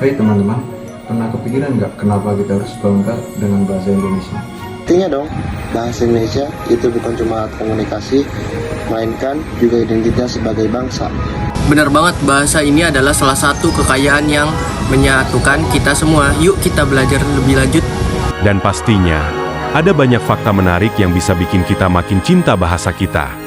Hai teman-teman, pernah kepikiran nggak kenapa kita harus bangga dengan bahasa Indonesia? Artinya dong, bahasa Indonesia itu bukan cuma alat komunikasi, melainkan juga identitas sebagai bangsa. Benar banget, bahasa ini adalah salah satu kekayaan yang menyatukan kita semua. Yuk kita belajar lebih lanjut. Dan pastinya, ada banyak fakta menarik yang bisa bikin kita makin cinta bahasa kita.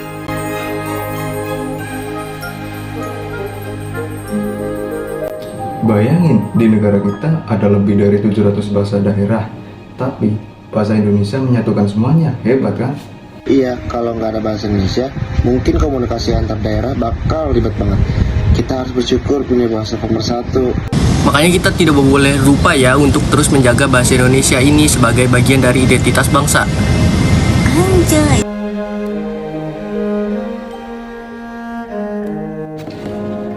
Bayangin, di negara kita ada lebih dari 700 bahasa daerah, tapi bahasa Indonesia menyatukan semuanya. Hebat kan? Iya, kalau nggak ada bahasa Indonesia, mungkin komunikasi antar daerah bakal ribet banget. Kita harus bersyukur punya bahasa pemersatu. Makanya kita tidak boleh lupa ya untuk terus menjaga bahasa Indonesia ini sebagai bagian dari identitas bangsa. Anjay.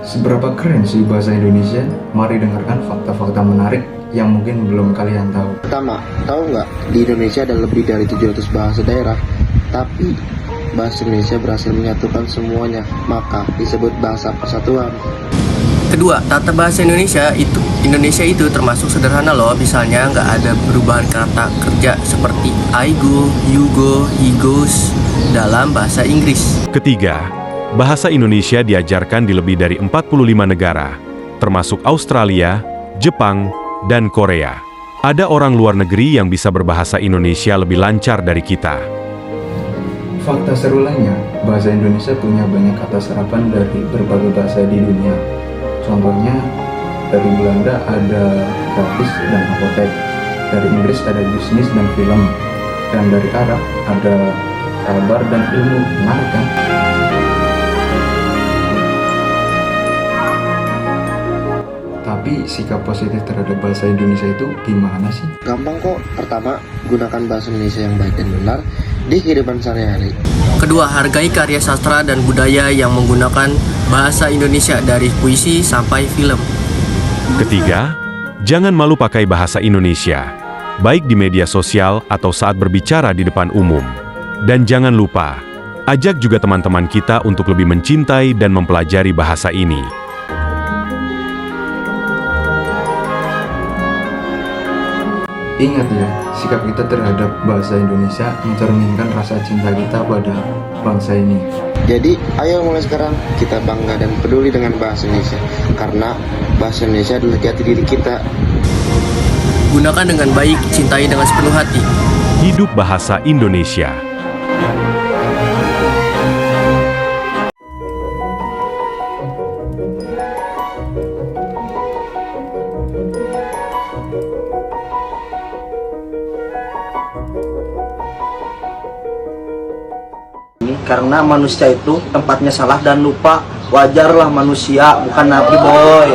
Seberapa keren sih bahasa Indonesia? Mari dengarkan fakta-fakta menarik yang mungkin belum kalian tahu. Pertama, tahu nggak, di Indonesia ada lebih dari 700 bahasa daerah, tapi bahasa Indonesia berhasil menyatukan semuanya, maka disebut bahasa persatuan. Kedua, tata bahasa Indonesia itu termasuk sederhana loh. Misalnya nggak ada perubahan kata kerja seperti I go, you go, he goes dalam bahasa Inggris. Ketiga, bahasa Indonesia diajarkan di lebih dari 45 negara, termasuk Australia, Jepang, dan Korea. Ada orang luar negeri yang bisa berbahasa Indonesia lebih lancar dari kita. Fakta seru lainnya, bahasa Indonesia punya banyak kata serapan dari berbagai bahasa di dunia. Contohnya, dari Belanda ada gratis dan apotek, dari Inggris ada bisnis dan film, dan dari Arab ada kabar dan ilmu. Menarik kan? Tapi sikap positif terhadap bahasa Indonesia itu gimana sih? Gampang kok. Pertama, gunakan bahasa Indonesia yang baik dan benar di kehidupan sehari-hari. Kedua, hargai karya sastra dan budaya yang menggunakan bahasa Indonesia dari puisi sampai film. Ketiga, jangan malu pakai bahasa Indonesia, baik di media sosial atau saat berbicara di depan umum. Dan jangan lupa, ajak juga teman-teman kita untuk lebih mencintai dan mempelajari bahasa ini. Ingat ya, sikap kita terhadap bahasa Indonesia mencerminkan rasa cinta kita pada bangsa ini. Jadi, ayo mulai sekarang kita bangga dan peduli dengan bahasa Indonesia, karena bahasa Indonesia adalah jati diri kita. Gunakan dengan baik, cintai dengan sepenuh hati. Hidup bahasa Indonesia. Karena manusia itu tempatnya salah dan lupa. Wajarlah manusia, bukan nabi boy.